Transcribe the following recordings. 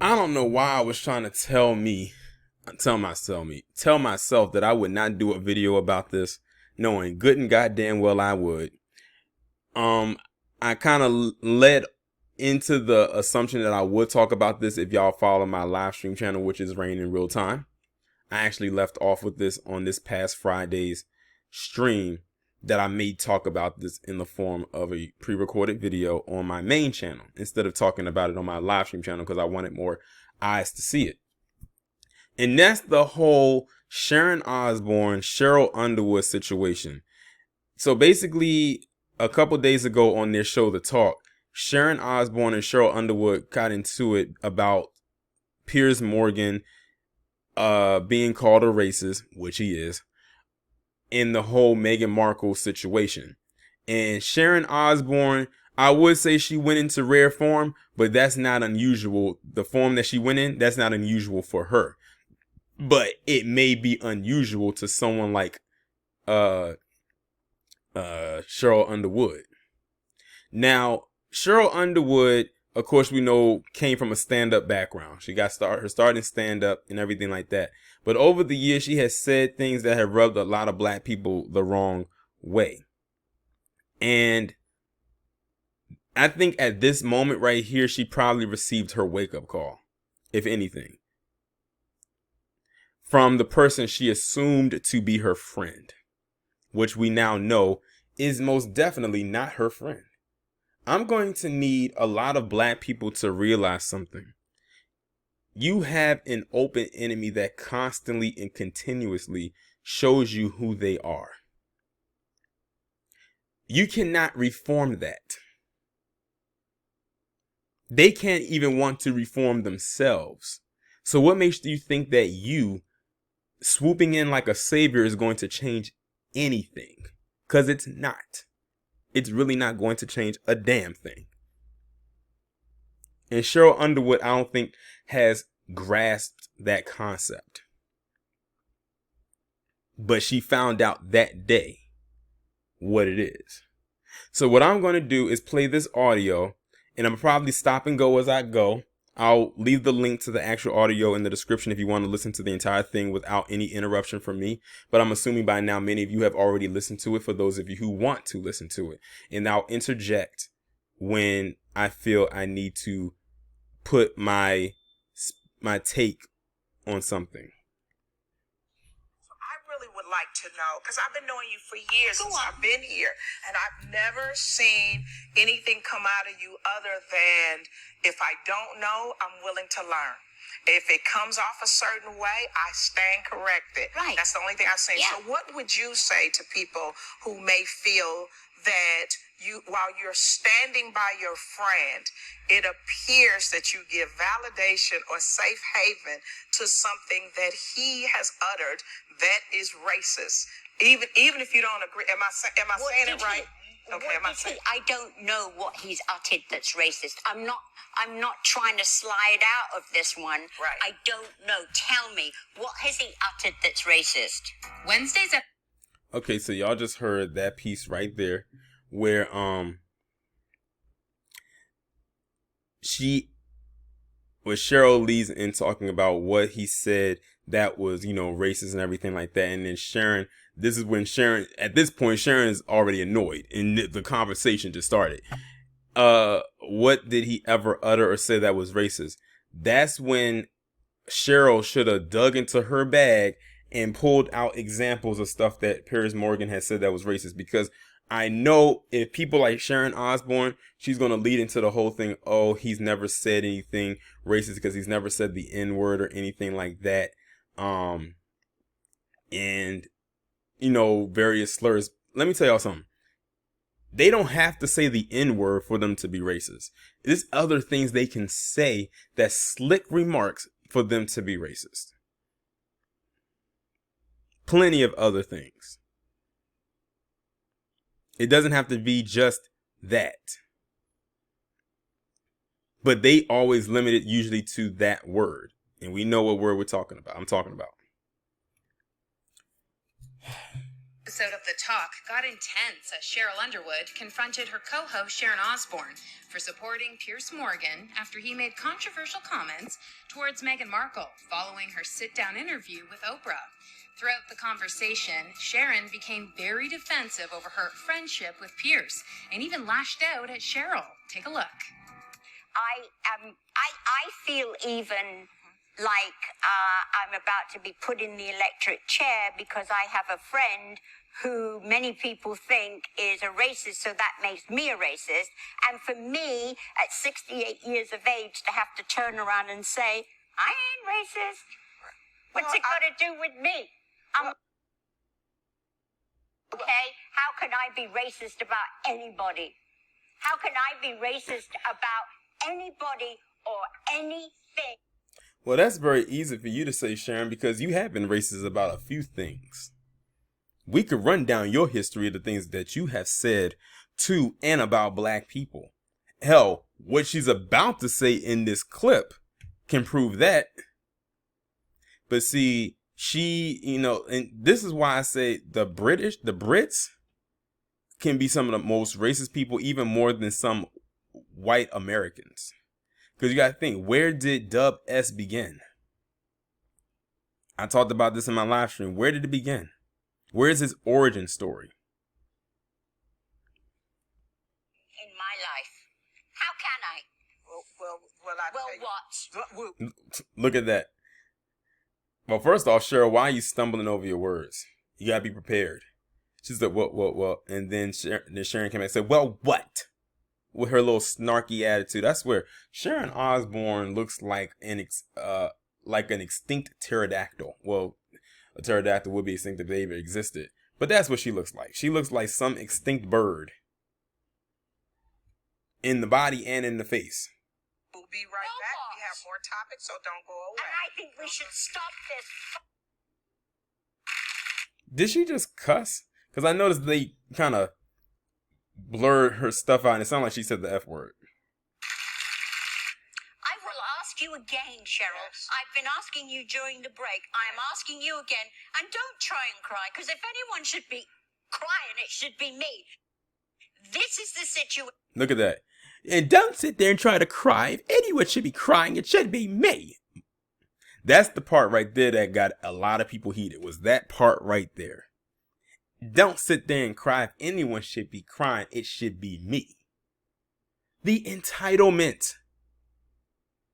I don't know why I was trying to tell myself that I would not do a video about this, knowing good and goddamn well I would. Um, I kind of led into the assumption that I would talk about this if y'all follow my live stream channel, which is Rain in Real Time. I actually left off with this on this past Friday's stream that I may talk about this in the form of a pre-recorded video on my main channel instead of talking about it on my live stream channel because I wanted more eyes to see it. And that's the whole Sharon Osbourne, Sheryl Underwood situation. So basically, a couple days ago on their show, The Talk, Sharon Osbourne and Sheryl Underwood got into it about Piers Morgan being called a racist, which he is, in the whole Meghan Markle situation. And Sharon Osbourne, I would say she went into rare form, but that's not unusual. The form that she went in, that's not unusual for her. But it may be unusual to someone like Sheryl Underwood. Now, Sheryl Underwood, of course, we know came from a stand-up background. She got her start in stand-up and everything like that. But over the years, she has said things that have rubbed a lot of black people the wrong way. And I think at this moment right here, she probably received her wake-up call, if anything, from the person she assumed to be her friend, which we now know is most definitely not her friend. I'm going to need a lot of black people to realize something. You have an open enemy that constantly and continuously shows you who they are. You cannot reform that. They can't even want to reform themselves. So what makes you think that you swooping in like a savior is going to change anything? Because it's not. It's really not going to change a damn thing. And Sheryl Underwood, I don't think, has grasped that concept. But she found out that day what it is. So what I'm going to do is play this audio, and I'm probably stop and go as I go. I'll leave the link to the actual audio in the description if you want to listen to the entire thing without any interruption from me. But I'm assuming by now many of you have already listened to it, for those of you who want to listen to it. And I'll interject when I feel I need to put my take on something. I really would like to know, because I've been knowing you for years since I've been here, and I've never seen anything come out of you other than, if I don't know, I'm willing to learn. If it comes off a certain way, I stand corrected. Right. That's the only thing I say. Yeah. So what would you say to people who may feel that while you're standing by your friend, it appears that you give validation or safe haven to something that he has uttered that is racist, even if you don't agree? Am I saying it right? I don't know what he's uttered that's racist. I'm not trying to slide out of this one. Right. I don't know. Tell me, what has he uttered that's racist? Wednesdays at Okay, so y'all just heard that piece right there where Sheryl leads in talking about what he said that was, racist and everything like that. And then Sharon, this is when Sharon, at this point, Sharon is already annoyed and the conversation just started. What did he ever utter or say that was racist? That's when Sheryl should have dug into her bag and pulled out examples of stuff that Piers Morgan has said that was racist, because I know if people like Sharon Osbourne, she's going to lead into the whole thing. Oh, he's never said anything racist because he's never said the N-word or anything like that. And, various slurs. Let me tell y'all something. They don't have to say the N-word for them to be racist. There's other things they can say that's slick remarks for them to be racist. Plenty of other things. It doesn't have to be just that. But they always limit it usually to that word. And we know what word I'm talking about. Episode of The Talk got intense as Sheryl Underwood confronted her co-host Sharon Osbourne for supporting Piers Morgan after he made controversial comments towards Meghan Markle following her sit-down interview with Oprah. Throughout the conversation, Sharon became very defensive over her friendship with Piers and even lashed out at Sheryl. Take a look. I feel even like I'm about to be put in the electric chair because I have a friend who many people think is a racist, so that makes me a racist. And for me, at 68 years of age, to have to turn around and say, I ain't racist. What's it got to do with me? Okay, how can I be racist about anybody? How can I be racist about anybody or anything? Well, that's very easy for you to say, Sharon, because you have been racist about a few things. We could run down your history of the things that you have said to and about black people. Hell, what she's about to say in this clip can prove that. But see, she, and this is why I say the Brits can be some of the most racist people, even more than some white Americans. Because you got to think, where did Dub S begin? I talked about this in my live stream. Where did it begin? Where is his origin story? In my life. How can I? Well, What? Look at that. Well, first off, Sheryl, why are you stumbling over your words? You got to be prepared. She said, well. And then Sharon came back and said, well, what? With her little snarky attitude. I swear, Sharon Osbourne looks like an extinct pterodactyl. Well, a pterodactyl would be extinct if they ever existed. But that's what she looks like. She looks like some extinct bird. In the body and in the face. we'll be right back. We have more topics, so don't go away. And I think we should stop this. Did she just cuss? Because I noticed they kind of blurred her stuff out and it sounded like she said the F word. I will ask you again, Sheryl. Yes. I've been asking you during the break. I am asking you again. And don't try and cry, because if anyone should be crying, it should be me. This is the situation. Look at that. And don't sit there and try to cry. If anyone should be crying, it should be me. That's the part right there that got a lot of people heated, was that part right there. Don't sit there and cry. If anyone should be crying, it should be me. The entitlement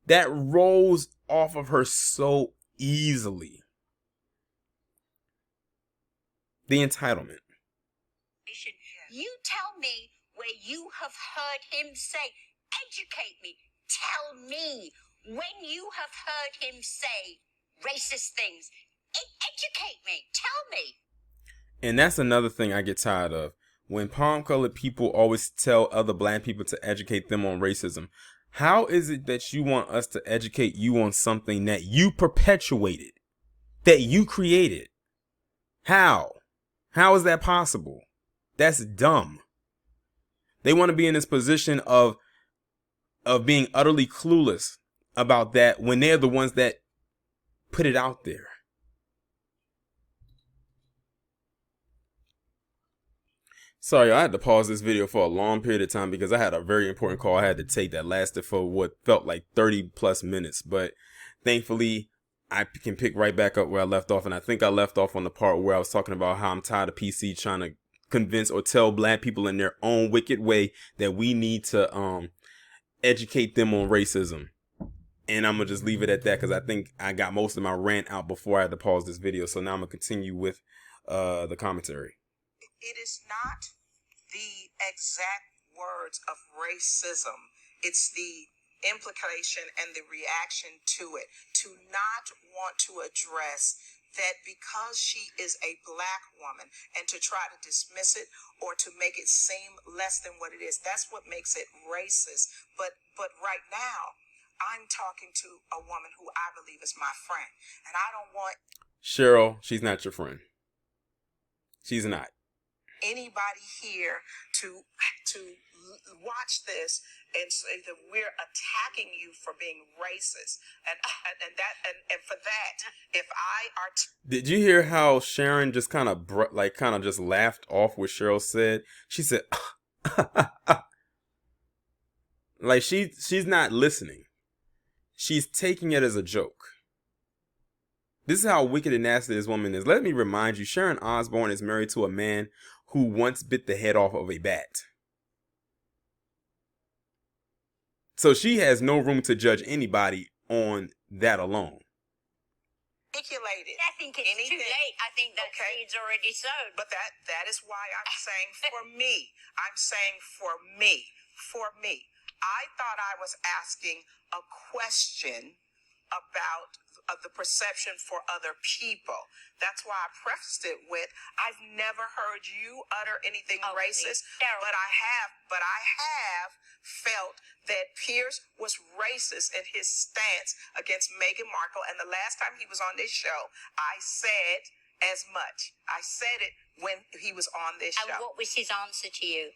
that rolls off of her so easily. The entitlement. You tell me where you have heard him say, educate me. Tell me when you have heard him say racist things. Educate me. Tell me. And that's another thing I get tired of. When palm-colored people always tell other black people to educate them on racism. How is it that you want us to educate you on something that you perpetuated? That you created? How? How is that possible? That's dumb. They want to be in this position of being utterly clueless about that when they're the ones that put it out there. Sorry, I had to pause this video for a long period of time because I had a very important call I had to take that lasted for what felt like 30 plus minutes. But thankfully, I can pick right back up where I left off. And I think I left off on the part where I was talking about how I'm tired of PC trying to convince or tell black people in their own wicked way that we need to educate them on racism. And I'm going to just leave it at that because I think I got most of my rant out before I had to pause this video. So now I'm going to continue with the commentary. It is not the exact words of racism. It's the implication and the reaction to it. To not want to address that because she is a black woman and to try to dismiss it or to make it seem less than what it is. That's what makes it racist. But right now, I'm talking to a woman who I believe is my friend. And I don't want... Sheryl, she's not your friend. She's not. Anybody here to watch this And so that we're attacking you for being racist, and for that, if I are Did you hear how Sharon just kind of just laughed off what Sheryl said? She said, like she's not listening. She's taking it as a joke. This is how wicked and nasty this woman is. Let me remind you, Sharon Osbourne is married to a man who once bit the head off of a bat. So she has no room to judge anybody on that alone. articulated. I think it's too late. I think that seed's already sown. But that is why I'm saying for me. I'm saying for me. For me. I thought I was asking a question about the perception for other people. That's why I prefaced it with, I've never heard you utter anything racist, but I have felt that Pierce was racist in his stance against Meghan Markle. And the last time he was on this show, I said as much. I said it when he was on this show. And what was his answer to you?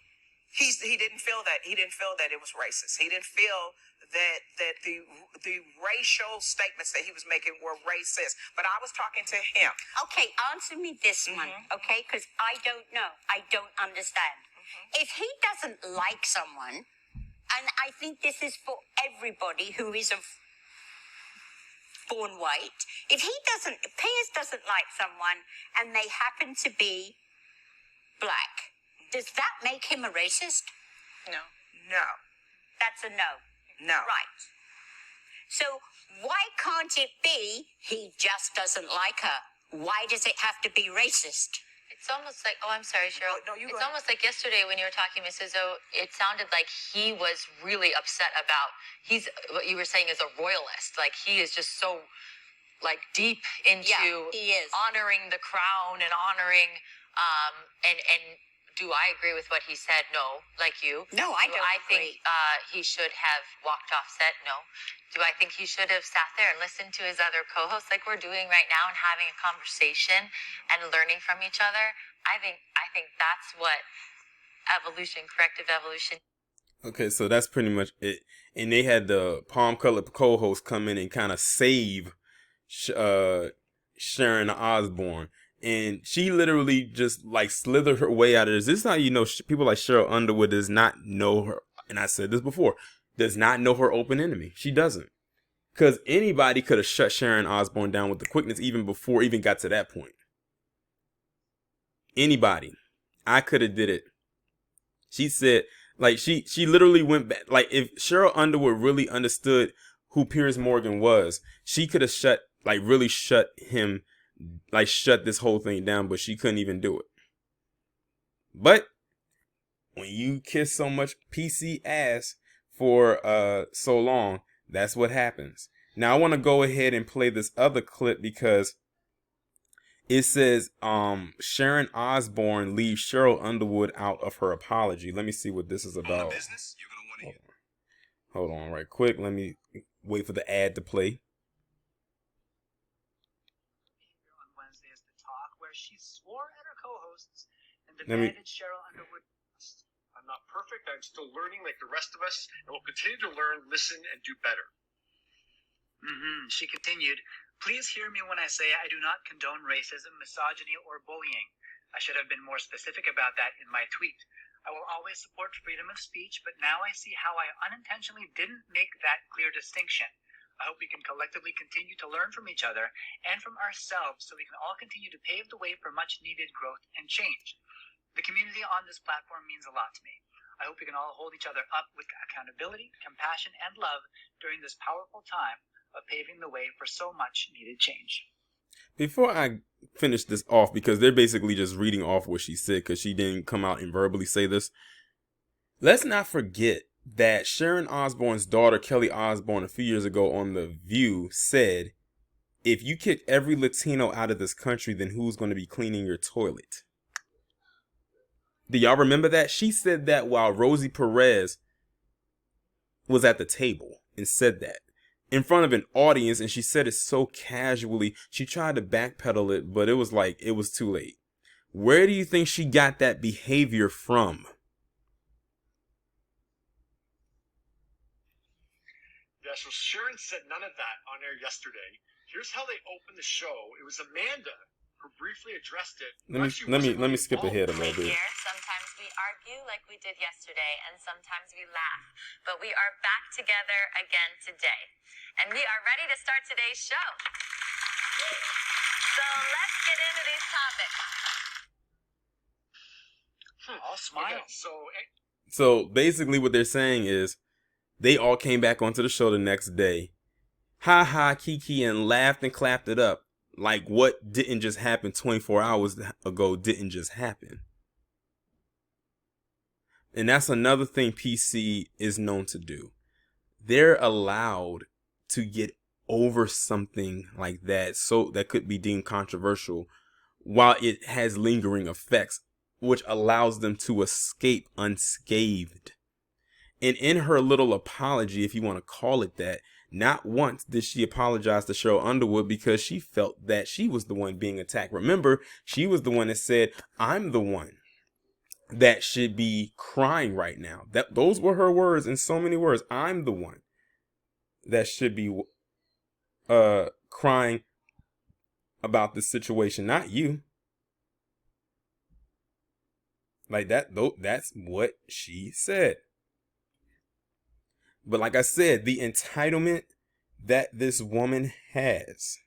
He didn't feel that. He didn't feel that it was racist. He didn't feel that the racial statements that he was making were racist. But I was talking to him. Okay, answer me this one, okay? Because I don't know. I don't understand. If he doesn't like someone, and I think this is for everybody who is born white, if Piers doesn't like someone and they happen to be black, does that make him a racist? No. That's a no. No. Right. So why can't it be he just doesn't like her? Why does it have to be racist? It's almost like, I'm sorry, Sheryl. No, you go it's ahead. almost like yesterday when you were talking, Mrs. O, it sounded like he was really upset about, what you were saying is a royalist. Like he is just so deep into he is. honoring the crown and honoring, and do I agree with what he said? No, like you. No, I don't think he should have walked off set? No. Do I think he should have sat there and listened to his other co-hosts like we're doing right now and having a conversation and learning from each other? I think that's what corrective evolution. Okay, so that's pretty much it. And they had the palm-colored co-host come in and kind of save Sharon Osbourne. And she literally just slithered her way out of this. This is how you know people like Sheryl Underwood does not know her. And I said this before, does not know her open enemy. She doesn't. Because anybody could have shut Sharon Osbourne down with the quickness even before it even got to that point. Anybody. I could have did it. She said, she literally went back. If Sheryl Underwood really understood who Piers Morgan was, she could have shut this whole thing down, but she couldn't even do it. But when you kiss so much PC ass for so long, that's what happens. Now I want to go ahead and play this other clip because it says Sharon Osbourne leaves Sheryl Underwood out of her apology. Let me see what this is about. Business, you're gonna want to hear. Hold on right quick. Let me wait for the ad to play. She swore at her co-hosts and demanded Sheryl Underwood. I'm not perfect. I'm still learning like the rest of us, and will continue to learn, listen, and do better. She continued, "Please hear me when I say I do not condone racism, misogyny, or bullying. I should have been more specific about that in my tweet. I will always support freedom of speech, but now I see how I unintentionally didn't make that clear distinction. I hope we can collectively continue to learn from each other and from ourselves so we can all continue to pave the way for much needed growth and change. The community on this platform means a lot to me. I hope we can all hold each other up with accountability, compassion, and love during this powerful time of paving the way for so much needed change." Before I finish this off, because they're basically just reading off what she said because she didn't come out and verbally say this, let's not forget that Sharon Osbourne's daughter, Kelly Osbourne, a few years ago on The View said, if you kick every Latino out of this country, then who's going to be cleaning your toilet? Do y'all remember that? She said that while Rosie Perez was at the table and said that in front of an audience, and she said it so casually. She tried to backpedal it, but it was too late. Where do you think she got that behavior from? So Sharon said none of that on air yesterday. Here's how they opened the show. It was Amanda who briefly addressed it. Let me skip ahead a little bit. Here, sometimes we argue like we did yesterday, and sometimes we laugh. But we are back together again today. And we are ready to start today's show. So let's get into these topics. I'll smile. So basically what they're saying is they all came back onto the show the next day. Ha ha, kiki, and laughed and clapped it up. Like what didn't just happen 24 hours ago didn't just happen. And that's another thing PC is known to do. They're allowed to get over something like that, so that could be deemed controversial, while it has lingering effects, which allows them to escape unscathed. And in her little apology, if you want to call it that, not once did she apologize to Sheryl Underwood because she felt that she was the one being attacked. Remember, she was the one that said, I'm the one that should be crying right now. Those were her words in so many words. I'm the one that should be crying about this situation, not you. Like that, though, that's what she said. But like I said, the entitlement that this woman has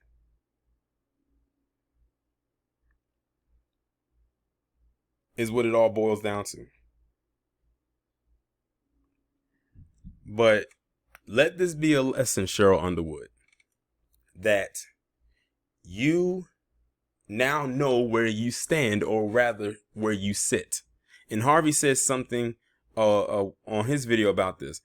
is what it all boils down to. But let this be a lesson, Sheryl Underwood, that you now know where you stand, or rather where you sit. And Harvey says something on his video about this.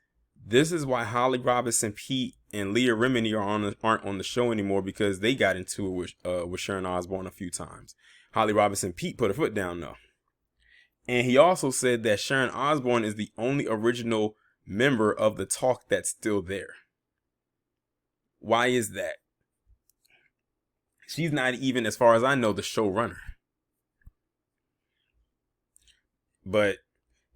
This is why Holly Robinson, Pete, and Leah Remini aren't on the show anymore, because they got into it with Sharon Osbourne a few times. Holly Robinson, Pete put her foot down though. And he also said that Sharon Osbourne is the only original member of the talk that's still there. Why is that? She's not even, as far as I know, the showrunner. But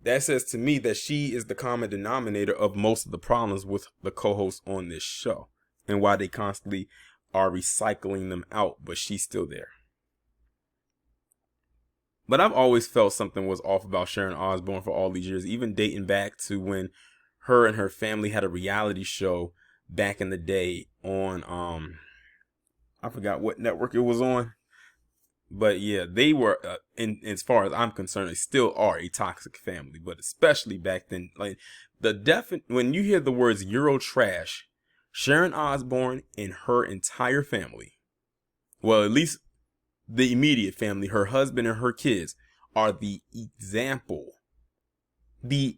that says to me that she is the common denominator of most of the problems with the co-hosts on this show, and why they constantly are recycling them out, but she's still there. But I've always felt something was off about Sharon Osbourne for all these years, even dating back to when her and her family had a reality show back in the day on, I forgot what network it was on. But yeah, they were, as far as I'm concerned, they still are a toxic family. But especially back then, like when you hear the words Euro trash, Sharon Osbourne and her entire family, well, at least the immediate family, her husband and her kids, are the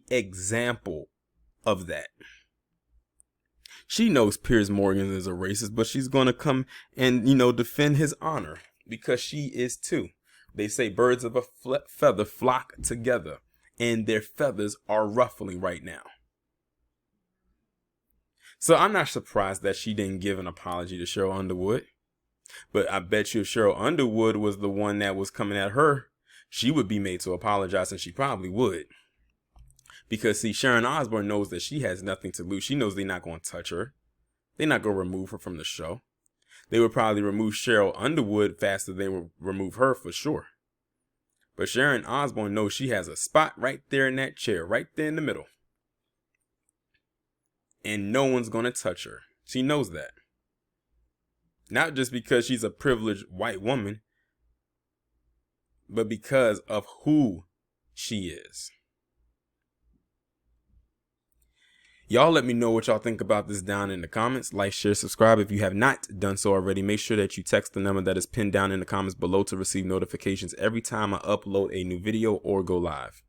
example of that. She knows Piers Morgan is a racist, but she's going to come and, defend his honor, because she is too. They say birds of a feather flock together, and their feathers are ruffling right now. So I'm not surprised that she didn't give an apology to Sheryl Underwood. But I bet you if Sheryl Underwood was the one that was coming at her, she would be made to apologize, and she probably would. Because, see, Sharon Osbourne knows that she has nothing to lose. She knows they're not going to touch her. They're not going to remove her from the show. They would probably remove Sheryl Underwood faster than they would remove her, for sure. But Sharon Osbourne knows she has a spot right there in that chair, right there in the middle. And no one's going to touch her. She knows that. Not just because she's a privileged white woman, but because of who she is. Y'all let me know what y'all think about this down in the comments. Like, share, subscribe. If you have not done so already, make sure that you text the number that is pinned down in the comments below to receive notifications every time I upload a new video or go live.